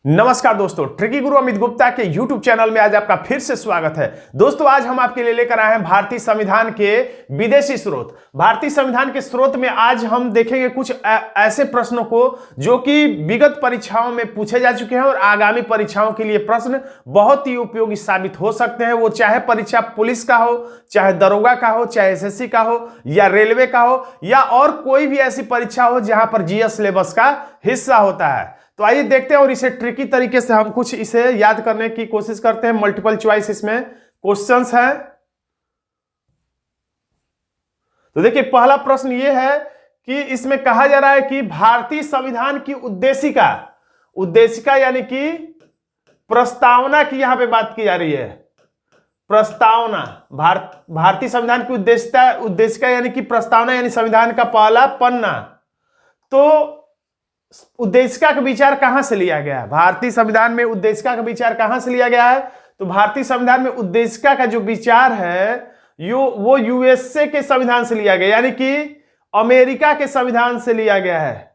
नमस्कार दोस्तों, ट्रिकी गुरु अमित गुप्ता के YouTube चैनल में आज आपका फिर से स्वागत है। दोस्तों, आज हम आपके लिए लेकर आए हैं भारतीय संविधान के विदेशी स्रोत। भारतीय संविधान के स्रोत में आज हम देखेंगे कुछ ऐसे प्रश्नों को जो कि विगत परीक्षाओं में पूछे जा चुके हैं और आगामी परीक्षाओं के लिए प्रश्न बहुत ही उपयोगी साबित हो सकते हैं। वो चाहे परीक्षा पुलिस का हो, चाहे दरोगा का हो, चाहे एसएससी का हो या रेलवे का हो या और कोई भी ऐसी परीक्षा हो जहां पर जीएस सिलेबस का हिस्सा होता है। तो आइए देखते हैं और इसे ट्रिकी तरीके से हम कुछ इसे याद करने की कोशिश करते हैं। मल्टीपल चॉइस इसमें क्वेश्चंस हैं। तो देखिए, पहला प्रश्न यह है कि इसमें कहा जा रहा है कि भारतीय संविधान की उद्देशिका यानी कि प्रस्तावना की यहां पे बात की जा रही है। प्रस्तावना, भारतीय संविधान की उद्देशिका यानी कि प्रस्तावना यानी संविधान का पहला पन्ना। तो उद्देशिका का विचार कहां से लिया गया है? भारतीय संविधान में उद्देशिका का विचार कहां से लिया गया है? तो भारतीय संविधान में उद्देशिका का जो विचार है वो यूएसए के संविधान से लिया गया, यानी कि अमेरिका के संविधान से लिया गया है।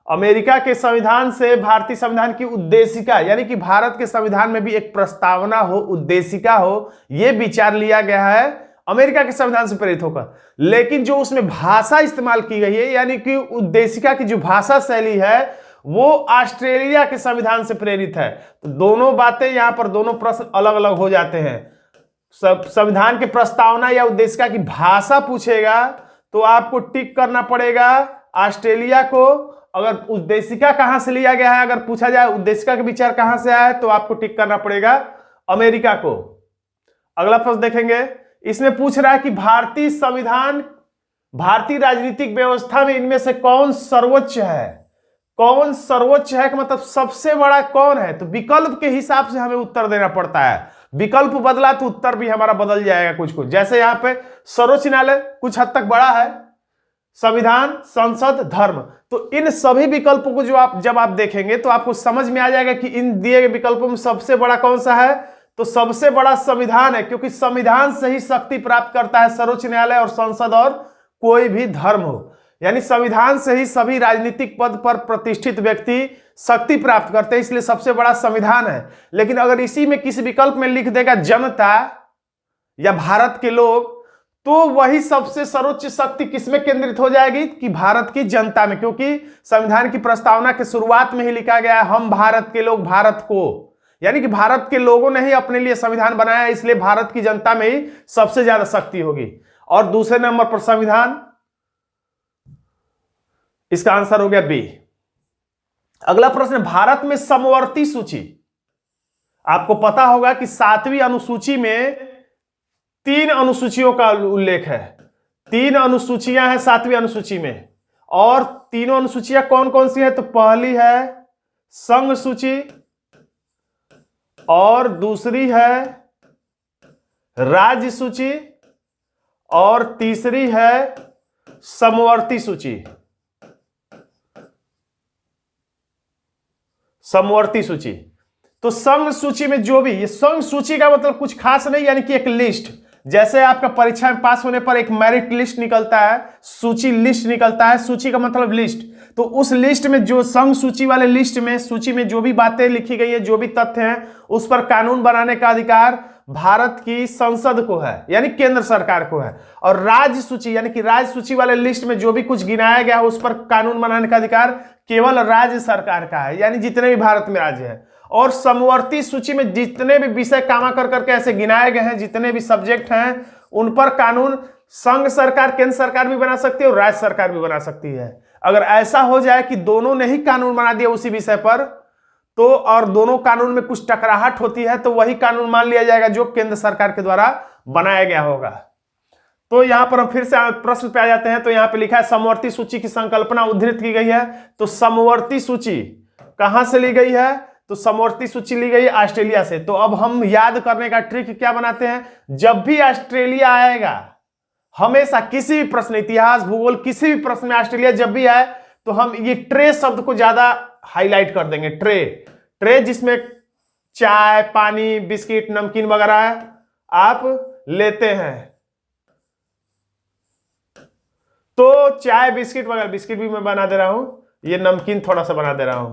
अमेरिका के संविधान से भारतीय संविधान की उद्देशिका यानी कि भारत के संविधान में भी एक प्रस्तावना हो, उद्देशिका हो, यह विचार लिया गया है अमेरिका के संविधान से प्रेरित होकर। लेकिन जो उसमें भाषा इस्तेमाल की गई है यानी कि उद्देशिका की जो भाषा शैली है वो ऑस्ट्रेलिया के संविधान से प्रेरित है। तो दोनों बातें यहां पर, दोनों प्रश्न अलग अलग हो जाते हैं। संविधान के प्रस्तावना या उद्देशिका की भाषा पूछेगा तो आपको टिक करना पड़ेगा ऑस्ट्रेलिया को। अगर उद्देशिका कहां से लिया गया है, अगर पूछा जाए उद्देशिका का विचार कहां से आया है, तो आपको टिक करना पड़ेगा अमेरिका को। अगला प्रश्न देखेंगे। इसमें पूछ रहा है कि भारतीय संविधान, भारतीय राजनीतिक व्यवस्था में इनमें से कौन सर्वोच्च है? कौन सर्वोच्च है का मतलब सबसे बड़ा कौन है? तो विकल्प के हिसाब से हमें उत्तर देना पड़ता है। विकल्प बदला तो उत्तर भी हमारा बदल जाएगा कुछ कुछ। जैसे यहां पे सर्वोच्च न्यायालय कुछ हद तक बड़ा है, संविधान, संसद, धर्म। तो इन सभी विकल्पों को जब आप देखेंगे तो आपको समझ में आ जाएगा कि इन दिए गए विकल्पों में सबसे बड़ा कौन सा है। तो सबसे बड़ा संविधान है, क्योंकि संविधान से ही शक्ति प्राप्त करता है सर्वोच्च न्यायालय और संसद और कोई भी धर्म हो। यानी संविधान से ही सभी राजनीतिक पद पर प्रतिष्ठित व्यक्ति शक्ति प्राप्त करते हैं, इसलिए सबसे बड़ा संविधान है। लेकिन अगर इसी में किसी विकल्प में लिख देगा जनता या भारत के लोग, तो वही सबसे सर्वोच्च शक्ति किसमें केंद्रित हो जाएगी? कि भारत की जनता में, क्योंकि संविधान की प्रस्तावना के शुरुआत में ही लिखा गया है हम भारत के लोग भारत को, यानी कि भारत के लोगों ने ही अपने लिए संविधान बनाया, इसलिए भारत की जनता में ही सबसे ज्यादा शक्ति होगी। और दूसरे नंबर पर संविधान, इसका आंसर हो गया बी। अगला प्रश्न, भारत में समवर्ती सूची। आपको पता होगा कि 7वीं अनुसूची में 3 अनुसूचियों का उल्लेख है। 3 अनुसूचियां हैं 7वीं अनुसूची में, और तीनों अनुसूचियां कौन कौन सी है? तो पहली है संघ सूची, और दूसरी है राज्य सूची, और तीसरी है समवर्ती सूची। समवर्ती सूची। तो संघ सूची में जो भी, ये संघ सूची का मतलब कुछ खास नहीं, यानी कि एक लिस्ट। जैसे आपका परीक्षा में पास होने पर एक मेरिट लिस्ट निकलता है, सूची लिस्ट निकलता है, सूची का मतलब लिस्ट। तो उस लिस्ट में, जो संघ सूची वाले लिस्ट में, सूची में जो भी बातें लिखी गई है, जो भी तथ्य हैं, उस पर कानून बनाने का अधिकार भारत की संसद को है, यानी केंद्र सरकार को है। और राज्य सूची यानी कि राज्य सूची वाले लिस्ट में जो भी कुछ गिनाया गया है, उस पर कानून बनाने का अधिकार केवल राज्य सरकार का है, यानी जितने भी भारत में राज्य है। और समवर्ती सूची में जितने भी विषय कामा कर करके ऐसे गिनाए गए हैं, जितने भी सब्जेक्ट हैं, उन पर कानून संघ सरकार, केंद्र सरकार भी बना सकती है और राज्य सरकार भी बना सकती है। अगर ऐसा हो जाए कि दोनों ने ही कानून बना दिया उसी विषय पर, तो और दोनों कानून में कुछ टकराहट होती है, तो वही कानून मान लिया जाएगा जो केंद्र सरकार के द्वारा बनाया गया होगा। तो यहां पर हम फिर से प्रश्न पे आ जाते हैं। तो यहां पे लिखा है समवर्ती सूची की संकल्पना उद्धृत की गई है। तो समवर्ती सूची कहां से ली गई है? तो समवर्ती सूची ली गई ऑस्ट्रेलिया से। तो अब हम याद करने का ट्रिक क्या बनाते हैं? जब भी ऑस्ट्रेलिया आएगा, हमेशा किसी भी प्रश्न, इतिहास, भूगोल, किसी भी प्रश्न में ऑस्ट्रेलिया जब भी आए, तो हम ये ट्रे शब्द को ज्यादा हाईलाइट कर देंगे। ट्रे जिसमें चाय, पानी, बिस्किट, नमकीन वगैरह आप लेते हैं। तो चाय, बिस्किट वगैरह, बिस्किट भी मैं बना दे रहा हूं, ये नमकीन थोड़ा सा बना दे रहा हूं।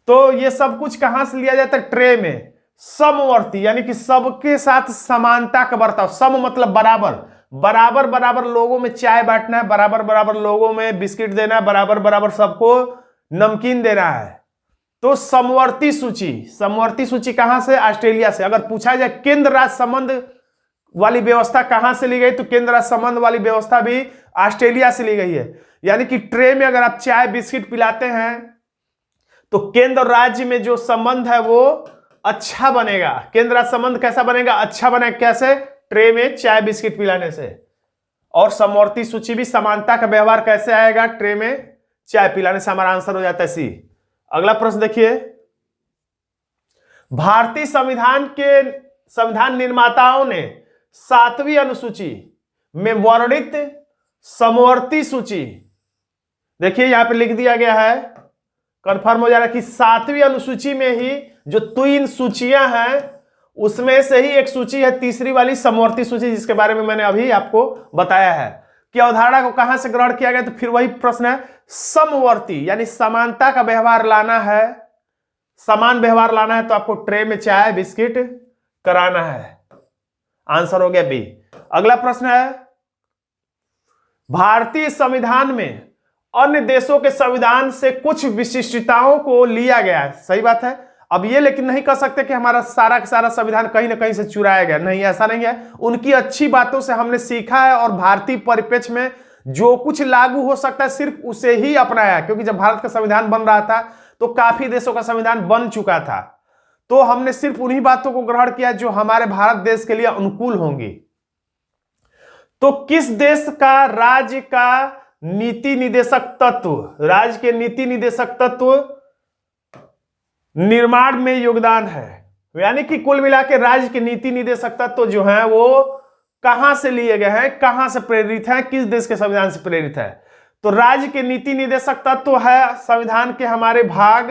तो ये सब कुछ कहां से लिया जाता है? ट्रे में। समवर्ती यानी कि सबके साथ समानता का बर्ताव। सम मतलब बराबर, बराबर बराबर लोगों में चाय बांटना है, बराबर बराबर लोगों में बिस्किट देना है, बराबर बराबर सबको नमकीन देना है। तो समवर्ती सूची, समवर्ती सूची कहां से? ऑस्ट्रेलिया से। अगर पूछा जाए केंद्र राज्य संबंध वाली व्यवस्था कहां से ली गई, तो केंद्र राज्य संबंध वाली व्यवस्था भी ऑस्ट्रेलिया से ली गई है। यानी कि ट्रे में अगर आप चाय बिस्किट पिलाते हैं तो केंद्र और राज्य में जो संबंध है वो अच्छा बनेगा। केंद्र राज्य संबंध कैसा बनेगा? अच्छा बनेगा। कैसे? ट्रे में चाय बिस्किट पिलाने से। और समवर्ती सूची भी समानता का व्यवहार कैसे आएगा? ट्रे में चाय पिलाने से। हमारा आंसर हो जाता है सी। अगला प्रश्न देखिए, भारतीय संविधान के संविधान निर्माताओं ने 7वीं अनुसूची में वर्णित समवर्ती सूची, देखिए यहां पे लिख दिया गया है, कंफर्म हो जा रहा है कि 7वीं अनुसूची में ही जो 3 सूचियां हैं उसमें से ही एक सूची है तीसरी वाली समवर्ती सूची, जिसके बारे में मैंने अभी आपको बताया है कि अवधारणा को कहां से ग्रहण किया गया। तो फिर वही प्रश्न है, समवर्ती यानी समानता का व्यवहार लाना है, समान व्यवहार लाना है तो आपको ट्रे में चाय बिस्किट कराना है। आंसर हो गया बी। अगला प्रश्न है, भारतीय संविधान में अन्य देशों के संविधान से कुछ विशिष्टताओं को लिया गया है। सही बात है। अब ये लेकिन नहीं कह सकते कि हमारा सारा का सारा संविधान कहीं ना कहीं से चुराया गया, नहीं, ऐसा नहीं है। उनकी अच्छी बातों से हमने सीखा है और भारतीय परिप्रेक्ष्य में जो कुछ लागू हो सकता है सिर्फ उसे ही अपनाया, क्योंकि जब भारत का संविधान बन रहा था तो काफी देशों का संविधान बन चुका था, तो हमने सिर्फ उन्हीं बातों को ग्रहण किया जो हमारे भारत देश के लिए अनुकूल होंगी। तो किस देश का राज्य का नीति निदेशक तत्व, राज्य के नीति निदेशक तत्व निर्माण में योगदान है? यानी कि कुल मिला के राज्य के नीति निदेशक तत्व जो हैं वो कहां से लिए गए हैं, कहां से प्रेरित हैं, किस देश के संविधान से प्रेरित है? तो राज्य के नीति निदेशक तत्व है संविधान के हमारे भाग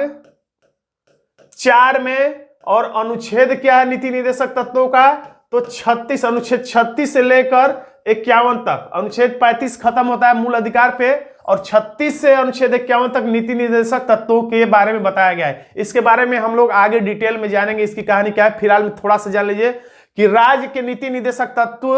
4 में। और अनुच्छेद क्या है नीति निदेशक तत्वों का? तो 36, अनुच्छेद 36 से लेकर 51 तक। अनुच्छेद 35 खत्म होता है मूल अधिकार पे, और 36 से अनुच्छेद 51 तक नीति निदेशक तत्वों के बारे में बताया गया है। इसके बारे में हम लोग आगे डिटेल में जानेंगे, इसकी कहानी क्या है। फिलहाल में थोड़ा सा जान लीजिए कि राज्य के नीति निदेशक तत्व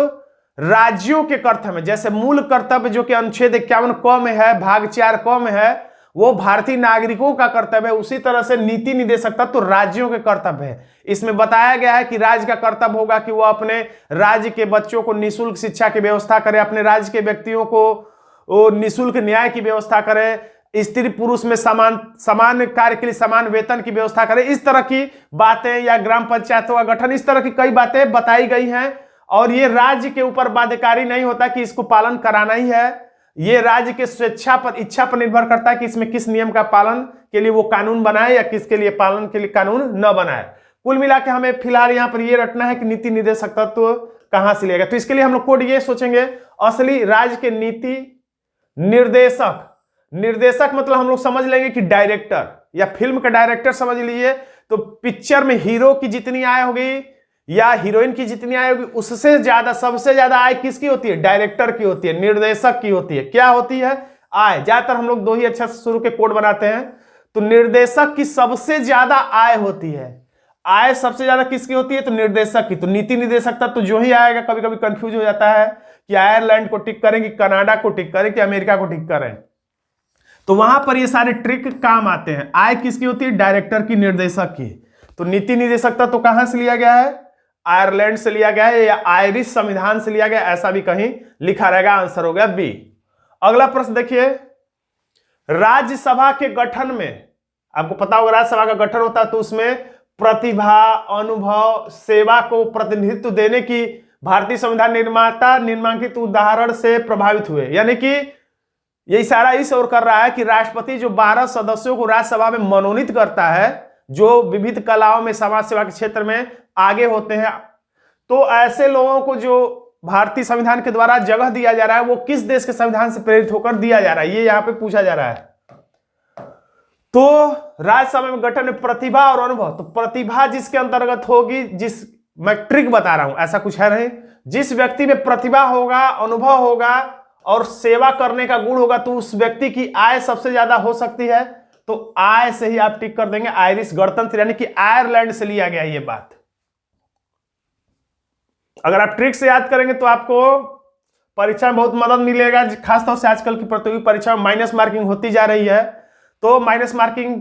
राज्यों के कर्तव्य में, जैसे मूल कर्तव्य जो कि अनुच्छेद 51 क में है, भाग 4 क में है, वो भारतीय नागरिकों का कर्तव्य है, उसी तरह से नीति निदेशक तत्व राज्यों के कर्तव्य है। इसमें बताया गया है कि राज्य का कर्तव्य होगा कि वो अपने राज्य के बच्चों को निःशुल्क शिक्षा की व्यवस्था करे, अपने राज्य के व्यक्तियों को निःशुल्क न्याय की व्यवस्था करे, स्त्री पुरुष में समान कार्य के लिए समान वेतन की व्यवस्था करे। इस तरह की बातें, या ग्राम पंचायतों का गठन, इस तरह की कई बातें बताई गई हैं। और ये राज्य के ऊपर बाध्यकारी नहीं होता कि इसको पालन कराना ही है, ये राज्य के स्वेच्छा पर, इच्छा पर निर्भर करता है कि इसमें किस नियम का पालन के लिए वो कानून बनाए या किसके लिए पालन के लिए कानून न बनाए। कुल मिला के हमें फिलहाल यहां पर ये रटना है कि नीति निदेशक तत्व कहां से लिया गया। तो इसके लिए हम लोग कोड ये सोचेंगे, असली राज्य के नीति निर्देशक, निर्देशक मतलब हम लोग समझ लेंगे कि डायरेक्टर, या फिल्म का डायरेक्टर समझ लीजिए। तो पिक्चर में हीरो की जितनी आय होगी या हीरोइन की जितनी आय होगी, उससे ज्यादा, सबसे ज्यादा आय किसकी होती है? डायरेक्टर की होती है, निर्देशक की होती है। क्या होती है? आय। ज्यादातर हम लोग 2 ही अच्छा से शुरू के कोड बनाते हैं। तो निर्देशक की सबसे ज्यादा आय होती है। आय सबसे ज्यादा किसकी होती है? तो निर्देशक की। तो नीति निदेशक तक तो जो ही आएगा, कभी कभी कंफ्यूज हो जाता है कि आयरलैंड को टिक करें कि कनाडा को टिक करें कि अमेरिका को टिक करें, तो वहां पर ये सारे ट्रिक काम आते हैं। आय किसकी होती है? डायरेक्टर की, निर्देशक की। तो नीति निदेशक तत्व तो कहां से लिया गया है? आयरलैंड से लिया गया है, या आयरिश संविधान से लिया गया, ऐसा भी कहीं लिखा रहेगा। आंसर हो गया बी। अगला प्रश्न देखिए, राज्यसभा के गठन में, आपको पता होगा राज्यसभा का गठन होता है तो उसमें प्रतिभा, अनुभव, सेवा को प्रतिनिधित्व देने की भारतीय संविधान निर्माता निम्नलिखित उदाहरण से प्रभावित हुए। यानी कि ये इशारा इस ओर कर रहा है कि राष्ट्रपति जो 12 सदस्यों को राज्यसभा में मनोनीत करता है, जो विविध कलाओं में, समाज सेवा के क्षेत्र में आगे होते हैं, तो ऐसे लोगों को जो भारतीय संविधान के द्वारा जगह दिया जा रहा है वो किस देश के संविधान से प्रेरित होकर दिया जा रहा है, ये यहां पे पूछा जा रहा है। तो राज्यसभा में गठन में प्रतिभा और अनुभव, तो प्रतिभा जिसके अंतर्गत होगी, जिस, मैं ट्रिक बता रहा हूं, ऐसा कुछ है नहीं, जिस व्यक्ति में प्रतिभा होगा, अनुभव होगा और सेवा करने का गुण होगा, तो उस व्यक्ति की आय सबसे ज्यादा हो सकती है। तो आय से ही आप टिक कर देंगे। आयरिश गणतंत्र यानी कि आयरलैंड से लिया गया ये बात। अगर आप ट्रिक से याद करेंगे तो आपको परीक्षा में बहुत मदद मिलेगा। खासतौर से आजकल की प्रतियोगी परीक्षा में माइनस मार्किंग होती जा रही है, तो माइनस मार्किंग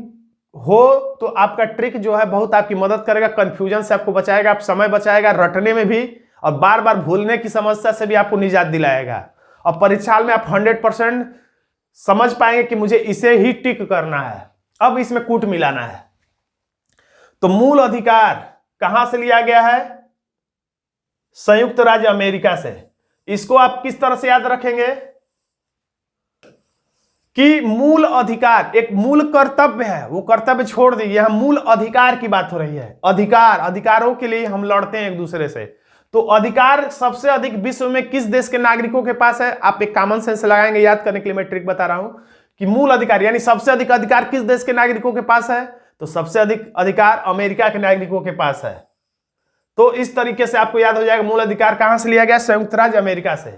हो तो आपका ट्रिक जो है बहुत आपकी मदद करेगा, कंफ्यूजन से आपको बचाएगा, आप समय बचाएगा रटने में भी, और बार बार भूलने की समस्या से भी आपको निजात दिलाएगा। और परीक्षा में आप 100% समझ पाएंगे कि मुझे इसे ही टिक करना है, अब इसमें कूट मिलाना है। तो मूल अधिकार कहां से लिया गया है? संयुक्त राज्य अमेरिका से। इसको आप किस तरह से याद रखेंगे कि मूल अधिकार एक मूल कर्तव्य है, वो कर्तव्य छोड़ दीजिए, यहां मूल अधिकार की बात हो रही है। अधिकारों के लिए हम लड़ते हैं एक दूसरे से। तो अधिकार सबसे अधिक विश्व में किस देश के नागरिकों के पास है? आप एक कॉमन सेंस लगाएंगे, याद करने के लिए मैं ट्रिक बता रहा हूं कि मूल अधिकार यानी सबसे अधिक अधिकार किस देश के नागरिकों के पास है? तो सबसे अधिक अधिकार अमेरिका के नागरिकों के पास है। तो इस तरीके से आपको याद हो जाएगा मूल अधिकार कहां से लिया गया? संयुक्त राज्य अमेरिका से।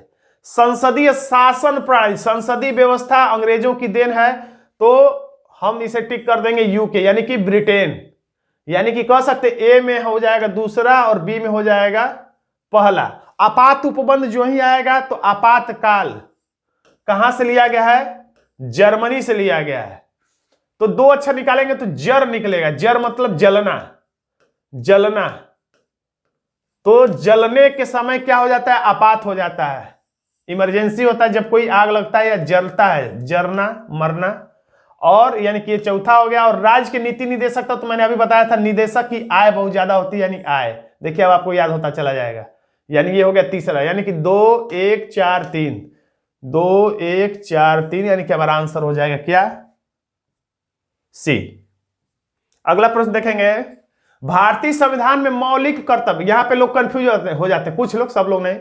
संसदीय शासन प्रणाली, संसदीय व्यवस्था अंग्रेजों की देन है, तो हम इसे टिक कर देंगे यूके यानी कि ब्रिटेन। यानी कि कह सकते ए में हो जाएगा दूसरा और बी में हो जाएगा पहला। आपात उपबंध जो ही आएगा तो आपातकाल कहां से लिया गया है? जर्मनी से लिया गया है। तो दो अक्षर निकालेंगे तो जर निकलेगा। जर मतलब जलना, जलना। तो जलने के समय क्या हो जाता है? आपात हो जाता है, इमरजेंसी होता है जब कोई आग लगता है या जलता है, जरना, मरना। और यानी कि ये चौथा हो गया। और राज्य के नीति निदेशक तो मैंने अभी बताया था, निदेशक की आय बहुत ज्यादा होती है यानी आय। देखिए अब आपको याद होता चला जाएगा। यानी ये हो गया तीसरा, यानी कि 2 1 4 3, 2 1 4 3, यानी कि हमारा आंसर हो जाएगा क्या? सी। अगला प्रश्न देखेंगे, भारतीय संविधान में मौलिक कर्तव्य। यहां पे लोग कंफ्यूज हो जाते हैं, कुछ लोग, सब लोग नहीं,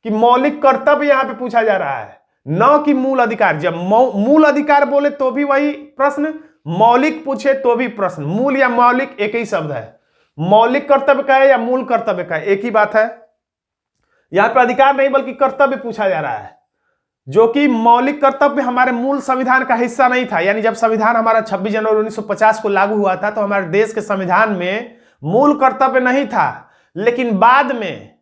कि मौलिक कर्तव्य यहां पे पूछा जा रहा है, न कि मूल अधिकार। जब मूल अधिकार बोले तो भी वही प्रश्न, मौलिक पूछे तो भी प्रश्न। मूल या मौलिक एक ही शब्द है। मौलिक कर्तव्य का है या मूल कर्तव्य का है, एक ही बात है। यहां पे अधिकार नहीं बल्कि कर्तव्य पूछा जा रहा है, जो कि मौलिक कर्तव्य हमारे मूल संविधान का हिस्सा नहीं था। यानी जब संविधान हमारा 26 जनवरी 1950 को लागू हुआ था तो हमारे देश के संविधान में मूल कर्तव्य नहीं था। लेकिन बाद में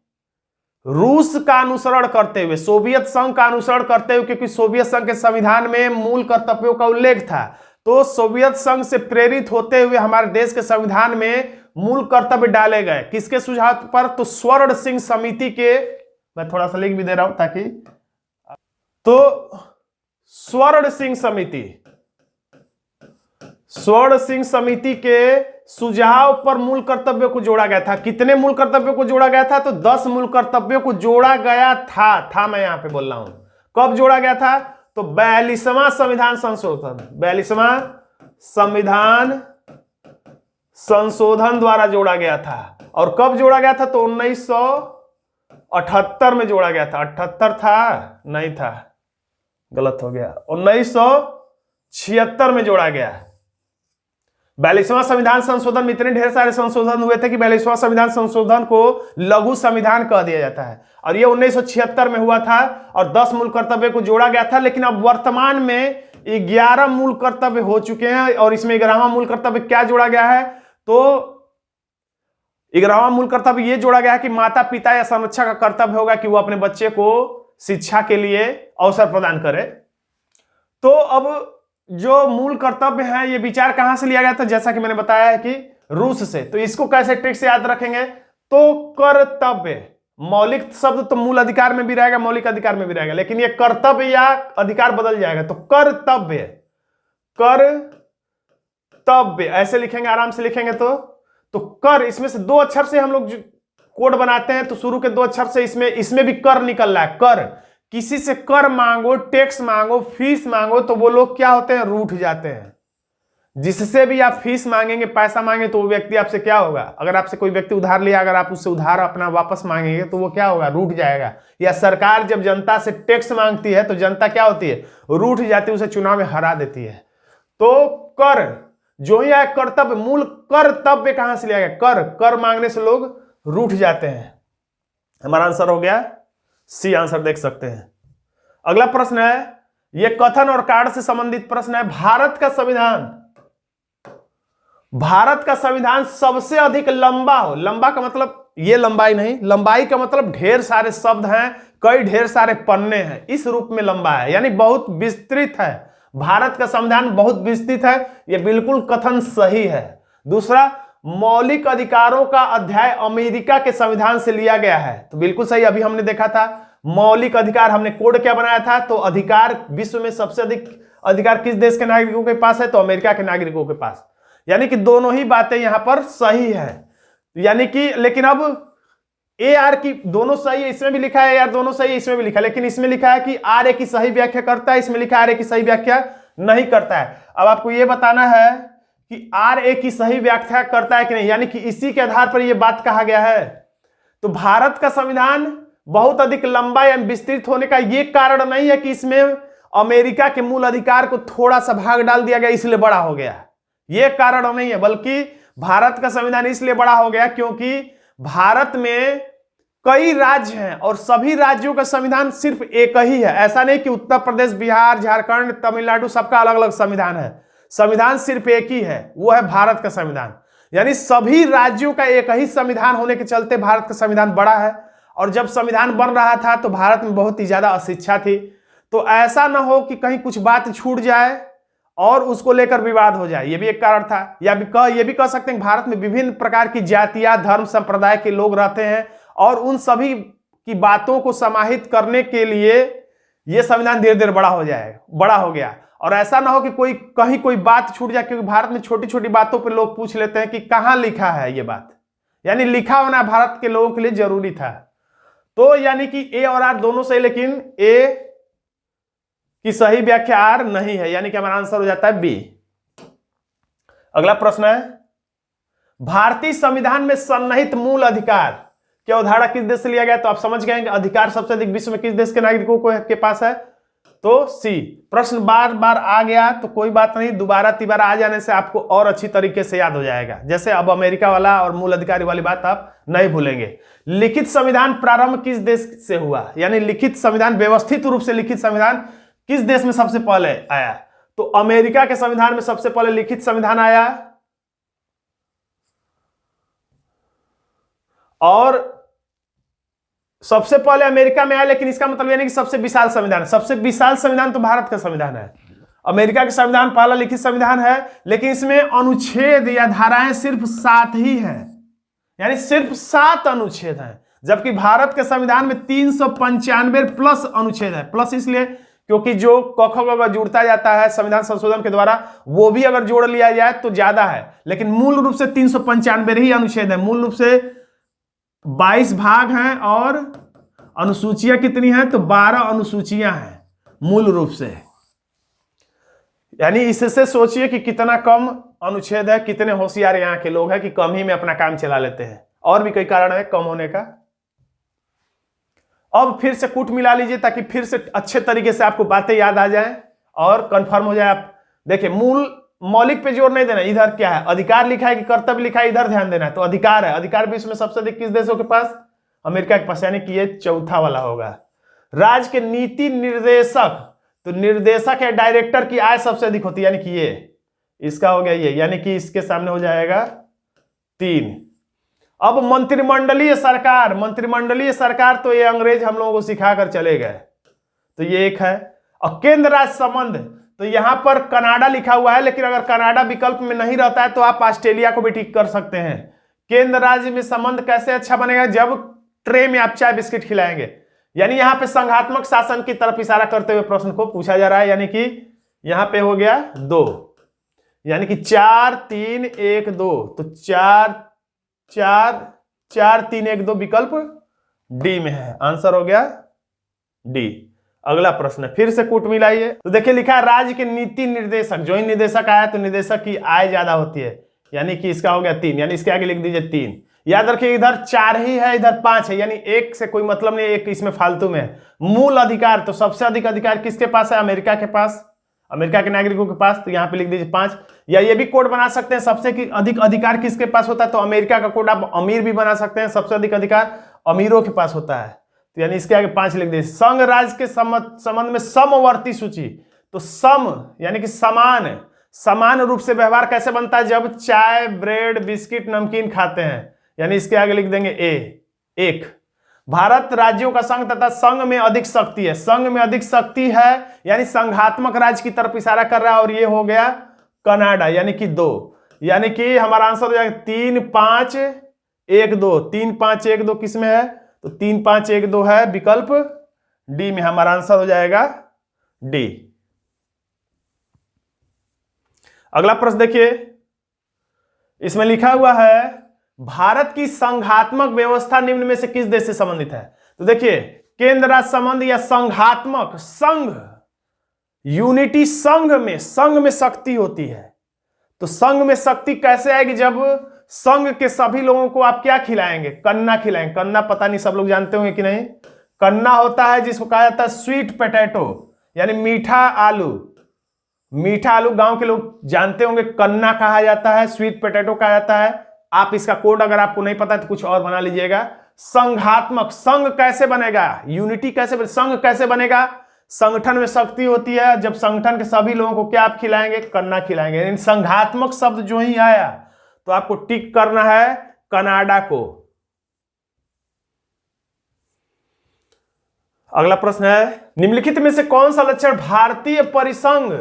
रूस का अनुसरण करते हुए, सोवियत संघ का अनुसरण करते हुए, क्योंकि सोवियत संघ के संविधान में मूल कर्तव्यों का उल्लेख था, तो सोवियत संघ से प्रेरित होते हुए हमारे देश के संविधान में मूल कर्तव्य डाले गए। किसके सुझाव पर? तो स्वर्ण सिंह समिति के, मैं थोड़ा सा लिख भी दे रहा हूं ताकि, तो स्वर्ण सिंह समिति के सुझाव पर मूल कर्तव्यों को जोड़ा गया था। कितने मूल कर्तव्यों को जोड़ा गया था? तो 10 मूल कर्तव्यों को जोड़ा गया था मैं यहां पे बोल रहा हूं। कब जोड़ा गया था? तो 42वां संविधान संशोधन, 42वां संविधान संशोधन द्वारा जोड़ा गया था। और कब जोड़ा गया था? तो 1978 में जोड़ा गया था। 78 था? नहीं था, गलत हो गया, 1976 में जोड़ा गया। 42वां संविधान संशोधन में इतने ढेर सारे संशोधन हुए थे कि 42वां संविधान संशोधन को लघु संविधान कह दिया जाता है। और यह 1976 में हुआ था और 10 मूल कर्तव्य को जोड़ा गया था। लेकिन अब वर्तमान में 11 मूल कर्तव्य हो चुके हैं और इसमें 11वां मूल कर्तव्य क्या जोड़ा गया है? तो 11वां मूल कर्तव्य यह जोड़ा गया है कि माता पिता या संरक्षक का कर्तव्य होगा कि वो अपने बच्चे को शिक्षा के लिए अवसर प्रदान करे। तो अब जो मूल कर्तव्य है ये विचार कहां से लिया गया था? जैसा कि मैंने बताया है कि रूस से। तो इसको कैसे ट्रिक से याद रखेंगे? तो कर्तव्य, मौलिक शब्द तो मूल अधिकार में भी रहेगा, मौलिक अधिकार में भी रहेगा, लेकिन ये कर्तव्य या अधिकार बदल जाएगा। तो कर्तव्य, कर्तव्य ऐसे लिखेंगे, आराम से लिखेंगे। तो कर, इसमें से 2 अक्षर से हम लोग कोड बनाते हैं, तो शुरू के 2 अक्षर से इसमें भी कर निकल रहा है। कर, किसी से कर मांगो, टैक्स मांगो, फीस मांगो, तो वो लोग क्या होते हैं? रूठ जाते हैं। जिससे भी आप फीस मांगेंगे, पैसा मांगे, तो वो व्यक्ति आपसे क्या होगा? अगर आपसे कोई व्यक्ति उधार लिया, अगर आप उससे उधार अपना वापस मांगेंगे तो वो क्या होगा? रूठ जाएगा। या सरकार जब जनता से टैक्स मांगती है तो जनता क्या होती है? रूठ जाती है, उसे चुनाव में हरा देती है। तो कर जो ही आया कर्तव्य, मूल कर्तव्य कहां से लिया गया? कर मांगने से लोग रूठ जाते हैं। हमारा आंसर हो गया सी, आंसर देख सकते हैं। अगला प्रश्न है, यह कथन और कार्ड से संबंधित प्रश्न है। भारत का संविधान भारत का संविधान सबसे अधिक लंबा हो, लंबा का मतलब ये लंबाई नहीं, लंबाई का मतलब ढेर सारे शब्द हैं, कई ढेर सारे पन्ने हैं, इस रूप में लंबा है, यानी बहुत विस्तृत है। भारत का संविधान बहुत विस्तृत है, यह बिल्कुल कथन सही है। दूसरा, मौलिक अधिकारों का अध्याय अमेरिका के संविधान से लिया गया है, तो बिल्कुल सही। अभी हमने देखा था मौलिक अधिकार, हमने कोड क्या बनाया था, तो अधिकार विश्व में सबसे अधिक अधिकार किस देश के नागरिकों के पास है, तो अमेरिका के नागरिकों के पास। यानी कि दोनों ही बातें यहां पर सही है, यानी कि लेकिन अब ए आर की दोनों सही है, इसमें भी लिखा है यार दोनों सही है, इसमें भी लिखा है, लेकिन इसमें लिखा है कि आर ए की सही व्याख्या करता है, इसमें लिखा है आर ए की सही व्याख्या नहीं करता है। अब आपको यह बताना है कि आर ए की सही व्याख्या करता है कि नहीं, यानी कि इसी के आधार पर यह बात कहा गया है। तो भारत का संविधान बहुत अधिक लंबा या विस्तृत होने का यह कारण नहीं है कि इसमें अमेरिका के मूल अधिकार को थोड़ा सा भाग डाल दिया गया इसलिए बड़ा हो गया, यह कारण नहीं है, बल्कि भारत का संविधान इसलिए बड़ा हो गया क्योंकि भारत में कई राज्य हैं और सभी राज्यों का संविधान सिर्फ एक ही है। ऐसा नहीं कि उत्तर प्रदेश, बिहार, झारखंड, तमिलनाडु सबका अलग अलग संविधान है, संविधान सिर्फ एक ही है, वो है भारत का संविधान। यानी सभी राज्यों का एक ही संविधान होने के चलते भारत का संविधान बड़ा है। और जब संविधान बन रहा था तो भारत में बहुत ही ज्यादा अशिक्षा थी, तो ऐसा ना हो कि कहीं कुछ बात छूट जाए और उसको लेकर विवाद हो जाए, ये भी एक कारण था। या ये भी कह सकते हैं भारत में विभिन्न प्रकार की जातियां, धर्म, संप्रदाय के लोग रहते हैं और उन सभी की बातों को समाहित करने के लिए यह संविधान धीरे धीरे बड़ा हो गया। और ऐसा ना हो कि कहीं कोई बात छूट जाए, क्योंकि भारत में छोटी छोटी बातों पर लोग पूछ लेते हैं कि कहां लिखा है ये बात, यानी लिखा होना भारत के लोगों के लिए जरूरी था। तो यानी कि ए और आर दोनों सही, लेकिन ए की सही व्याख्या आर नहीं है, यानी कि हमारा आंसर हो जाता है बी। अगला प्रश्न है, भारतीय संविधान में सन्निहित मूल अधिकार क्या उदाहरण किस देश से लिया गया, तो आप समझ गए अधिकार सबसे अधिक विश्व में किस देश के नागरिकों के पास है, तो सी। प्रश्न बार बार आ गया तो कोई बात नहीं, दोबारा तिबारा आ जाने से आपको और अच्छी तरीके से याद हो जाएगा। जैसे अब अमेरिका वाला और मूल अधिकारी वाली बात आप नहीं भूलेंगे। लिखित संविधान प्रारंभ किस देश से हुआ, यानी लिखित संविधान, व्यवस्थित रूप से लिखित संविधान किस देश में सबसे पहले आया, तो अमेरिका के संविधान में सबसे पहले लिखित संविधान आया। और सबसे पहले अमेरिका में आया, लेकिन इसका मतलब यानी कि सबसे विशाल संविधान, सबसे विशाल संविधान तो भारत का संविधान है। अमेरिका का संविधान पहला लिखित संविधान है, लेकिन इसमें अनुच्छेद या धाराएं सिर्फ 7 ही है, यानी सिर्फ 7 अनुच्छेद हैं, जबकि भारत के संविधान में 395 प्लस अनुच्छेद है। प्लस इसलिए क्योंकि जो क ख ग जुड़ता जाता है संविधान संशोधन के द्वारा, वो भी अगर जोड़ लिया जाए तो ज्यादा है, लेकिन मूल रूप से 395 ही अनुच्छेद है। मूल रूप से 22 भाग हैं और अनुसूचियां कितनी हैं, तो 12 अनुसूचियां हैं मूल रूप से। यानी इससे सोचिए कि कितना कम अनुच्छेद है, कितने होशियार यहाँ के लोग हैं कि कम ही में अपना काम चला लेते हैं। और भी कई कारण है कम होने का। अब फिर से कूट मिला लीजिए ताकि फिर से अच्छे तरीके से आपको बातें याद आ जाएं और कंफर्म हो जाए। आप देखिए, मौलिक पे जोर नहीं देना, इधर क्या है, अधिकार लिखा है कि कर्तव्य लिखा है, इधर ध्यान देना है। तो अधिकार है, अधिकार विश्व में सबसे अधिक किस देशों के पास, अमेरिका के पास, यानी कि ये चौथा वाला होगा। राज्य के नीति निर्देशक, तो निर्देशक या डायरेक्टर की आय सबसे अधिक होती है, यानी कि ये इसका हो गया ये, यानी कि इसके सामने हो जाएगा 3। अब मंत्रिमंडलीय सरकार, मंत्रिमंडलीय सरकार तो ये अंग्रेज हम लोगों को सिखाकर चले गए, तो ये एक है। और केंद्र राज्य संबंध, तो यहां पर कनाडा लिखा हुआ है, लेकिन अगर कनाडा विकल्प में नहीं रहता है तो आप ऑस्ट्रेलिया को भी ठीक कर सकते हैं। केंद्र राज्य में संबंध कैसे अच्छा बनेगा, जब ट्रे में आप चाय बिस्किट खिलाएंगे, यानी यहां पे संघात्मक शासन की तरफ इशारा करते हुए प्रश्न को पूछा जा रहा है। यानी कि यहां पे हो गया 2, यानी कि 4 3 1 2, तो 4 4 4 3 1 2 विकल्प डी में है, आंसर हो गया डी। अगला प्रश्न फिर से कूट मिलाइए, तो देखिए लिखा है राज्य के नीति निर्देशक, जो ही निर्देशक आया तो निर्देशक की आय ज्यादा होती है, यानी कि इसका हो गया 3, यानी इसके आगे लिख दीजिए 3। याद रखिए इधर 4 ही है, इधर 5 है, यानी एक से कोई मतलब नहीं, एक इसमें फालतू में है। मूल अधिकार, तो सबसे अधिक अधिकार किसके पास है, अमेरिका के पास, अमेरिका के नागरिकों के पास, तो यहां पे लिख दीजिए 5। या ये भी कोड बना सकते हैं, सबसे अधिक अधिकार किसके पास होता है, तो अमेरिका का कोड आप अमीर भी बना सकते हैं, सबसे अधिक अधिकार अमीरों के पास होता है, तो यानी इसके आगे 5 लिख दीजिए। संघ राज्य के संबंध में समवर्ती सूची, तो सम यानी कि समान, समान रूप से व्यवहार कैसे बनता है? जब चाय, ब्रेड, बिस्किट, नमकीन खाते हैं, यानी इसके आगे लिख देंगे ए। एक, भारत राज्यों का संघ तथा संघ में अधिक शक्ति है। संघ में अधिक शक्ति है यानी संघात्मक राज्य की तरफ इशारा कर रहा है, और ये हो गया कनाडा, यानी कि 2। यानी कि हमारा आंसर हो जाएगा 3, 5, 1, 2। 3, 5, 1, 2 किस में है? तो 3, 5, 1, 2 है विकल्प डी में। हमारा आंसर हो जाएगा डी। अगला प्रश्न देखिए, इसमें लिखा हुआ है भारत की संघात्मक व्यवस्था निम्न में से किस देश से संबंधित है? तो देखिए, केंद्र राज्य संबंध या संघात्मक, संघ, यूनिटी, संघ में शक्ति होती है। तो संघ में शक्ति कैसे आएगी? जब संघ के सभी लोगों को आप क्या खिलाएंगे? कन्ना खिलाएंगे। कन्ना पता नहीं सब लोग जानते होंगे कि नहीं? कन्ना होता है जिसको कहा जाता है स्वीट पोटैटो, यानी मीठा आलू। मीठा आलू गांव के लोग जानते होंगे, कन्ना कहा जाता है, स्वीट पोटैटो कहा जाता है। आप इसका कोड अगर आपको नहीं पता तो कुछ और बना लीजिएगा। संघात्मक, संघ कैसे बनेगा? यूनिटी कैसे बनेगा? संघ कैसे बनेगा? संगठन में शक्ति होती है, जब संगठन के सभी लोगों को क्या आप खिलाएंगे? कन्ना खिलाएंगे। यानी संघात्मक शब्द जो ही आया तो आपको टिक करना है कनाडा को। अगला प्रश्न है, निम्नलिखित में से कौन सा लक्षण भारतीय परिसंघ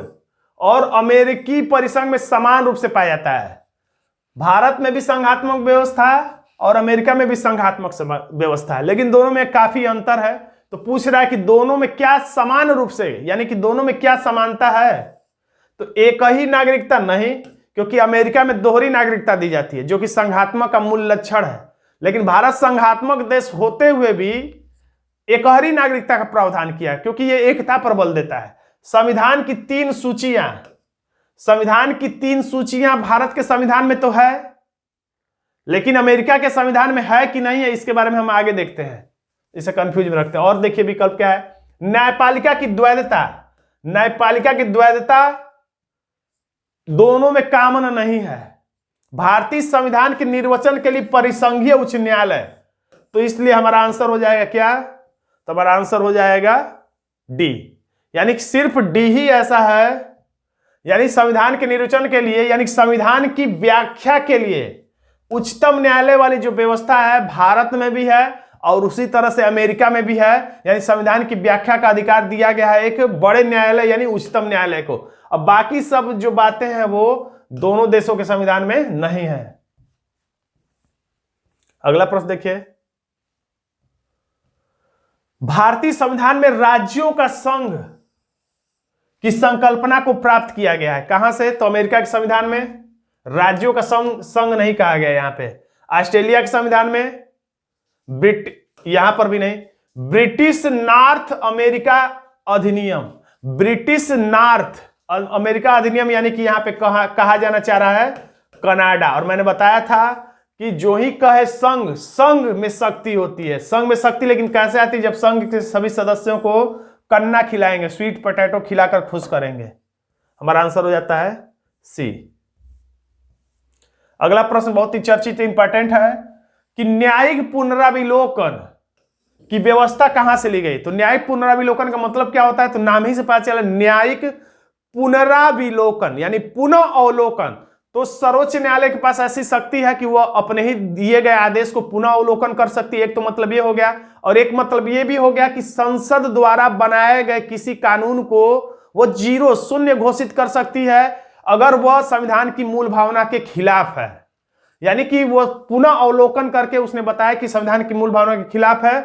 और अमेरिकी परिसंघ में समान रूप से पाया जाता है? भारत में भी संघात्मक व्यवस्था और अमेरिका में भी संघात्मक व्यवस्था है, लेकिन दोनों में काफी अंतर है। तो पूछ रहा है कि दोनों में क्या समान रूप से, यानी कि दोनों में क्या समानता है? तो एक ही नागरिकता नहीं, क्योंकि अमेरिका में दोहरी नागरिकता दी जाती है, जो कि संघात्मक का मूल लक्षण है। लेकिन भारत संघात्मक देश होते हुए भी एकहरी नागरिकता का प्रावधान किया, क्योंकि यह एकता पर बल देता है। संविधान की 3 सूचियां भारत के संविधान में तो है, लेकिन अमेरिका के संविधान में है कि नहीं है, इसके बारे में हम आगे देखते हैं, इसे कंफ्यूज में रखते हैं। और देखिए विकल्प क्या है? न्यायपालिका की द्वैधता। न्यायपालिका की द्वैधता दोनों में कॉमन नहीं है। भारतीय संविधान के निर्वचन के लिए परिसंघीय उच्च न्यायालय, तो इसलिए हमारा आंसर हो जाएगा क्या? तो हमारा आंसर हो जाएगा डी, यानी सिर्फ डी ही ऐसा है, यानी संविधान के निर्वचन के लिए, यानी संविधान की व्याख्या के लिए उच्चतम न्यायालय वाली जो व्यवस्था है भारत में भी है और उसी तरह से अमेरिका में भी है। यानी संविधान की व्याख्या का अधिकार दिया गया है एक बड़े न्यायालय यानी उच्चतम न्यायालय को। अब बाकी सब जो बातें हैं वो दोनों देशों के संविधान में नहीं है। अगला प्रश्न देखिए, भारतीय संविधान में राज्यों का संघ की संकल्पना को प्राप्त किया गया है। कहां से? तो अमेरिका के संविधान में राज्यों का संघ नहीं कहा गया। यहां पे ऑस्ट्रेलिया के संविधान में, यहां पर भी नहीं। ब्रिटिश नॉर्थ अमेरिका अधिनियम, ब्रिटिश नॉर्थ अमेरिका अधिनियम, यानी कि यहां पे कहा जाना चाह रहा है कनाडा। और मैंने बताया था कि जो ही कहे संघ, संघ में शक्ति होती है। संघ में शक्ति लेकिन कैसे आती है? जब संघ के सभी सदस्यों को कन्ना खिलाएंगे, स्वीट पोटैटो खिलाकर खुश करेंगे। हमारा आंसर हो जाता है सी। अगला प्रश्न बहुत ही चर्चित इंपॉर्टेंट है कि न्यायिक पुनराविलोकन की व्यवस्था कहां से ली गई? तो न्यायिक पुनराविलोकन का मतलब क्या होता है? तो नाम ही से पता चला, न्यायिक पुनराविलोकन यानी पुनः अवलोकन। तो सर्वोच्च न्यायालय के पास ऐसी शक्ति है कि वह अपने ही दिए गए आदेश को पुनः अवलोकन कर सकती है। एक तो मतलब ये हो गया, और एक मतलब ये भी हो गया कि संसद द्वारा बनाए गए किसी कानून को वो 0 शून्य घोषित कर सकती है अगर वह संविधान की मूल भावना के खिलाफ है। यानी कि वो पुनः अवलोकन करके उसने बताया कि संविधान की मूल भावना के खिलाफ है।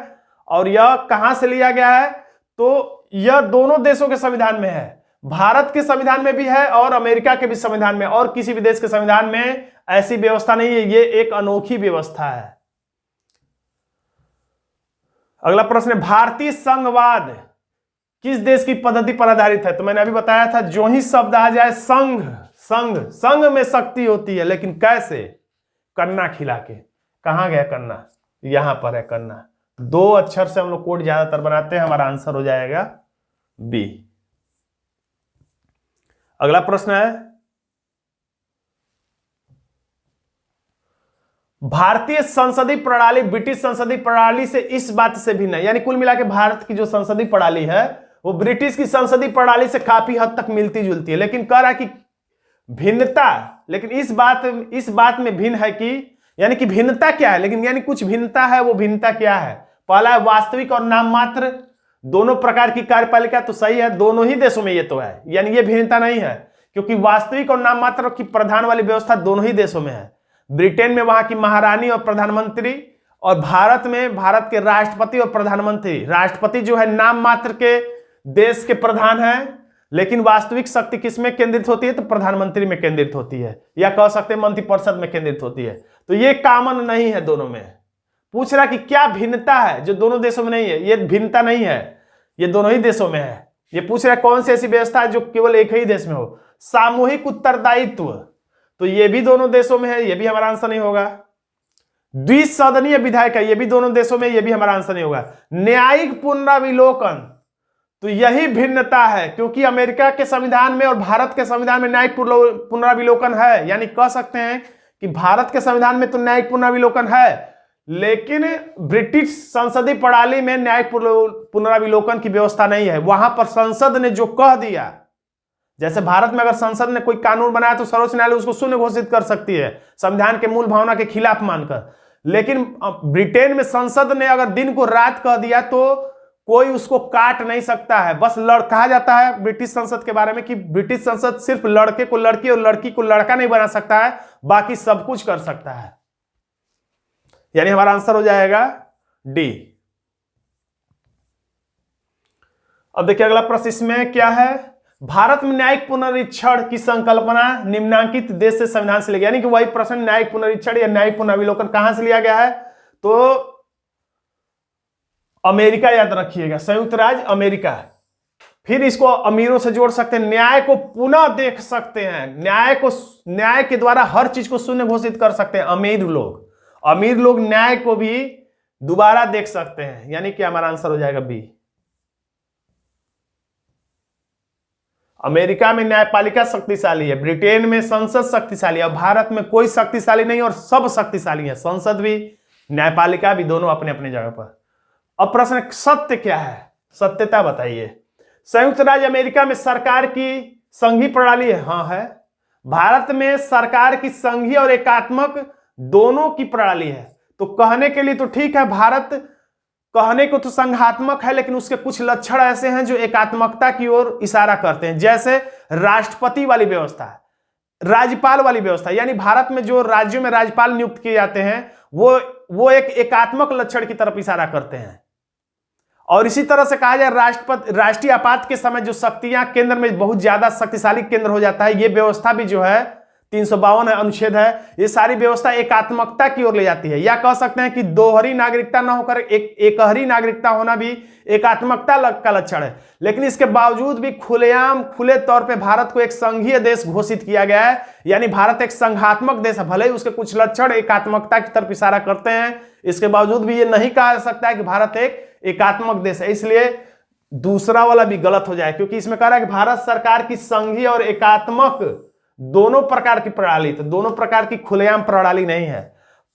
और यह कहां से लिया गया है? तो यह दोनों देशों के संविधान में है, भारत के संविधान में भी है और अमेरिका के भी संविधान में, और किसी भी देश के संविधान में ऐसी व्यवस्था नहीं है। ये एक अनोखी व्यवस्था है। अगला प्रश्न है, भारतीय संघवाद किस देश की पद्धति पर आधारित है? तो मैंने अभी बताया था, जो ही शब्द आ जाए संघ, संघ, संघ में शक्ति होती है, लेकिन कैसे? कन्ना खिला के। कहां गया कन्ना? यहां पर है कन्ना। 2 अक्षर से हम लोग कोड ज्यादातर बनाते हैं। हमारा आंसर हो जाएगा बी। अगला प्रश्न है, भारतीय संसदीय प्रणाली ब्रिटिश संसदीय प्रणाली से इस बात से भिन्न है। यानी कुल मिला के भारत की जो संसदीय प्रणाली है वो ब्रिटिश की संसदीय प्रणाली से काफी हद तक मिलती जुलती है। लेकिन कह रहा है कि भिन्नता, लेकिन इस बात में भिन्न है कि, यानी कि भिन्नता क्या है, लेकिन यानी कुछ भिन्नता है, वो भिन्नता क्या है? पहला है वास्तविक और नाम मात्र दोनों प्रकार की कार्यपालिका, तो सही है, दोनों ही देशों में ये तो है, यानी ये भिन्नता नहीं है, क्योंकि वास्तविक और नाम मात्र की प्रधान वाली व्यवस्था दोनों ही देशों में है। ब्रिटेन में वहां की महारानी और प्रधानमंत्री, और भारत में भारत के राष्ट्रपति और प्रधानमंत्री। राष्ट्रपति जो है नाम मात्र के देश के प्रधान है, लेकिन वास्तविक शक्ति किसमें केंद्रित होती है? तो प्रधानमंत्री में केंद्रित होती है, या कह सकते हैं मंत्रिपरिषद में केंद्रित होती है। तो ये कॉमन नहीं है दोनों में। पूछ रहा कि क्या भिन्नता है जो दोनों देशों में नहीं है? ये भिन्नता नहीं है, ये दोनों ही देशों में है। ये पूछ रहा है कौन सी ऐसी व्यवस्था है जो केवल एक ही देश में हो? सामूहिक उत्तरदायित्व, तो ये भी दोनों देशों में है, ये भी हमारा आंसर नहीं होगा। द्विसदनीय विधायिका, ये भी दोनों देशों में, ये भी हमारा आंसर नहीं होगा। न्यायिक पुनराविलोकन, तो यही भिन्नता है, क्योंकि अमेरिका के संविधान में और भारत के संविधान में न्यायिक पुनराविलोकन है, यानी कह सकते हैं कि भारत के संविधान में तो न्यायिक पुनराविलोकन है, लेकिन ब्रिटिश संसदीय प्रणाली में न्यायिक पुनराविलोकन की व्यवस्था नहीं है। वहां पर संसद ने जो कह दिया, जैसे भारत में अगर संसद ने कोई कानून बनाया तो सर्वोच्च न्यायालय उसको शून्य घोषित कर सकती है संविधान के मूल भावना के खिलाफ मानकर, लेकिन ब्रिटेन में संसद ने अगर दिन को रात कह दिया तो कोई उसको काट नहीं सकता है। बस कहा जाता है ब्रिटिश संसद के बारे में कि ब्रिटिश संसद सिर्फ लड़के को लड़की और लड़की को लड़का नहीं बना सकता है, बाकी सब कुछ कर सकता है। यानी हमारा आंसर हो जाएगा डी। अब देखिए अगला प्रश्न इसमें क्या है? भारत में न्यायिक पुनरीक्षण की संकल्पना निम्नांकित देश से संविधान से लिया, यानी कि वही प्रश्न न्यायिक पुनरीक्षण या न्यायिक पुनराविलोकन कहां से लिया गया है? तो अमेरिका, याद रखिएगा, संयुक्त राज्य अमेरिका। फिर इसको अमीरों से जोड़ सकते हैं, न्याय को पुनः देख सकते हैं, न्याय के द्वारा हर चीज को शून्य घोषित कर सकते हैं अमीर लोग न्याय को भी दोबारा देख सकते हैं, यानी कि हमारा आंसर हो जाएगा बी। अमेरिका में न्यायपालिका शक्तिशाली है, ब्रिटेन में संसद शक्तिशाली है, भारत में कोई शक्तिशाली नहीं और सब शक्तिशाली है, संसद भी न्यायपालिका भी, दोनों अपने अपने जगह पर। अब प्रश्न सत्य क्या है? सत्यता बताइए। संयुक्त राज्य अमेरिका में सरकार की संघीय प्रणाली है, हाँ है। भारत में सरकार की संघीय और एकात्मक दोनों की प्रणाली है, तो कहने के लिए तो ठीक है, भारत कहने को तो संघात्मक है, लेकिन उसके कुछ लक्षण ऐसे हैं जो एकात्मकता की ओर इशारा करते हैं, जैसे राष्ट्रपति वाली व्यवस्था, राज्यपाल वाली व्यवस्था, यानी भारत में जो राज्यों में राज्यपाल नियुक्त किए जाते हैं वो एक एकात्मक लक्षण की तरफ इशारा करते हैं। और इसी तरह से कहा जाए राष्ट्रीय आपात के समय जो शक्तियां केंद्र में बहुत ज्यादा शक्तिशाली केंद्र हो जाता है, ये व्यवस्था भी जो है 352 अनुच्छेद है, ये सारी व्यवस्था एकात्मकता की ओर ले जाती है। या कह सकते हैं कि दोहरी नागरिकता न होकर एकहरी नागरिकता होना भी एकात्मकता का लक्षण है। लेकिन इसके बावजूद भी खुले तौर पे भारत को एक संघीय देश घोषित किया गया है, यानी भारत एक संघात्मक देश है, भले ही उसके कुछ लक्षण एकात्मकता की तरफ इशारा करते हैं, इसके बावजूद भी ये नहीं कहा जा सकता है कि भारत एक एकात्मक देश है। इसलिए दूसरा वाला भी गलत हो जाए, क्योंकि इसमें कह रहा है कि भारत सरकार की संघीय और एकात्मक दोनों प्रकार की प्रणाली, तो दोनों प्रकार की खुलेआम प्रणाली नहीं है।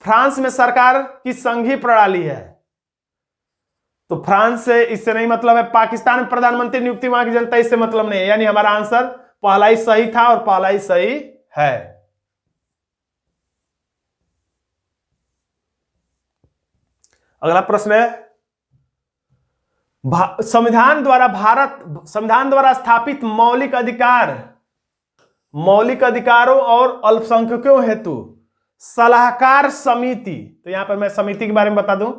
फ्रांस में सरकार की संघीय प्रणाली है, तो फ्रांस से इससे नहीं मतलब है। पाकिस्तान में प्रधानमंत्री नियुक्ति वहां की जनता, इससे मतलब नहीं है, यानी हमारा आंसर पहला ही सही था और पहला ही सही है। अगला प्रश्न है संविधान द्वारा स्थापित मौलिक अधिकारों और अल्पसंख्यकों हेतु सलाहकार समिति। तो यहां पर मैं समिति के बारे में बता दूं,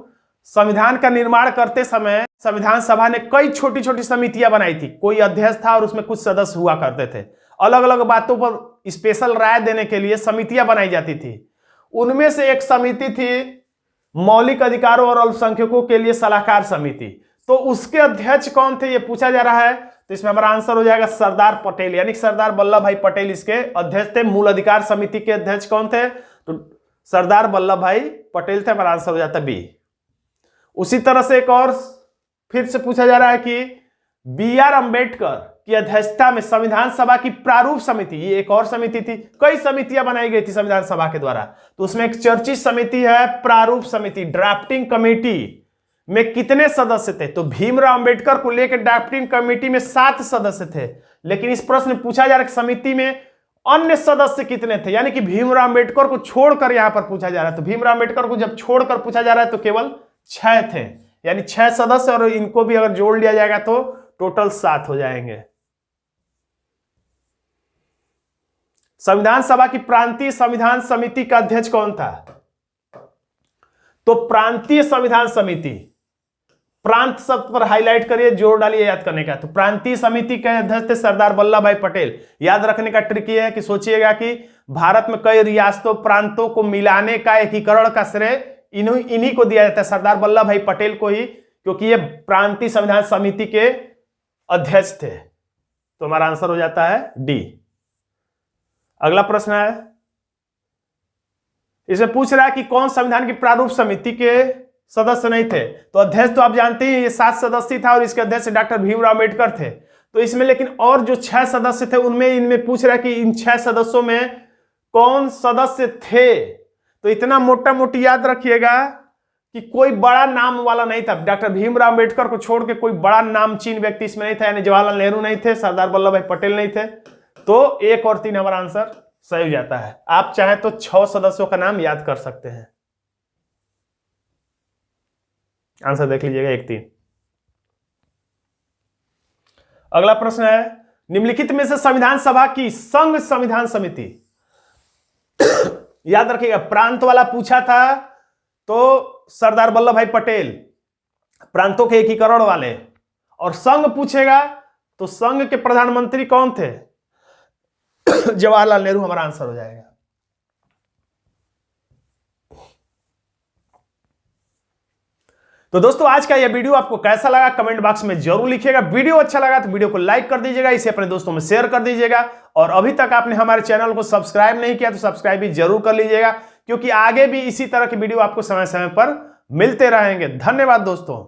संविधान का निर्माण करते समय संविधान सभा ने कई छोटी छोटी समितियां बनाई थी, कोई अध्यक्ष था और उसमें कुछ सदस्य हुआ करते थे। अलग अलग बातों पर स्पेशल राय देने के लिए समितियां बनाई जाती थी। उनमें से एक समिति थी मौलिक अधिकारों और अल्पसंख्यकों के लिए सलाहकार समिति। तो उसके अध्यक्ष कौन थे ये पूछा जा रहा है, तो इसमें हमारा आंसर हो जाएगा सरदार पटेल, यानी सरदार वल्लभ भाई पटेल इसके अध्यक्ष थे। मूल अधिकार समिति के अध्यक्ष कौन थे? तो सरदार वल्लभ भाई पटेल थे, हमारा आंसर हो जाता है बी। उसी तरह से एक और फिर से पूछा जा रहा है कि बी.आर. अम्बेडकर की अध्यक्षता में संविधान सभा की प्रारूप समिति, ये एक और समिति थी, कई समितियां बनाई गई थी संविधान सभा के द्वारा, तो उसमें एक चर्चित समिति है प्रारूप समिति। ड्राफ्टिंग कमेटी में कितने सदस्य थे? तो भीमराव अंबेडकर को लेकर ड्राफ्टिंग कमेटी में 7 सदस्य थे। लेकिन इस प्रश्न में पूछा जा रहा है कि समिति में अन्य सदस्य कितने थे, यानी कि भीमराव अम्बेडकर को छोड़कर यहां पर पूछा जा रहा है। तो भीमराव अम्बेडकर को जब छोड़कर पूछा जा रहा है तो केवल 6 थे, यानी 6 सदस्य, और इनको भी अगर जोड़ लिया जाएगा तो टोटल 7 हो जाएंगे। संविधान सभा की प्रांतीय संविधान समिति का अध्यक्ष कौन था? तो प्रांतीय संविधान समिति, प्रांत शब्द पर हाईलाइट करिए, जोर डालिए, याद करने का। तो प्रांतीय समिति के अध्यक्ष थे सरदार वल्लभ भाई पटेल। याद रखने का ट्रिक ये है कि सोचिएगा कि भारत में कई रियासतों प्रांतों को मिलाने का, एकीकरण का श्रेय इन्हीं को दिया जाता है, सरदार वल्लभ भाई पटेल को ही, क्योंकि ये प्रांतीय संविधान समिति के अध्यक्ष थे। तो हमारा आंसर हो जाता है डी। अगला प्रश्न है, इसमें पूछ रहा है कि कौन संविधान की प्रारूप समिति के सदस्य नहीं थे। तो अध्यक्ष तो आप जानते हैं ये 7 सदस्य था और इसके अध्यक्ष डॉक्टर भीमराव अम्बेडकर थे। तो इसमें लेकिन और जो 6 सदस्य थे उनमें इनमें पूछ रहा है कि इन 6 सदस्यों में कौन सदस्य थे। तो इतना मोटा मोटी याद रखिएगा कि कोई बड़ा नाम वाला नहीं था। डॉक्टर भीमराव अम्बेडकर को छोड़ के कोई बड़ा नामचीन व्यक्ति इसमें नहीं था, यानी जवाहरलाल नेहरू नहीं थे, सरदार वल्लभ भाई पटेल नहीं थे। तो 1 और 3 हमारा आंसर सही हो जाता है। आप चाहें तो 6 सदस्यों का नाम याद कर सकते हैं। आंसर देख लीजिएगा 1, 3। अगला प्रश्न है, निम्नलिखित में से संविधान सभा की संघ संविधान समिति याद रखिएगा, प्रांत वाला पूछा था तो सरदार वल्लभ भाई पटेल, प्रांतों के एकीकरण वाले, और संघ पूछेगा तो संघ के प्रधानमंत्री कौन थे? जवाहरलाल नेहरू हमारा आंसर हो जाएगा। तो दोस्तों आज का यह वीडियो आपको कैसा लगा कमेंट बॉक्स में जरूर लिखिएगा। वीडियो अच्छा लगा तो वीडियो को लाइक कर दीजिएगा, इसे अपने दोस्तों में शेयर कर दीजिएगा, और अभी तक आपने हमारे चैनल को सब्सक्राइब नहीं किया तो सब्सक्राइब भी जरूर कर लीजिएगा, क्योंकि आगे भी इसी तरह के वीडियो आपको समय समय पर मिलते रहेंगे। धन्यवाद दोस्तों।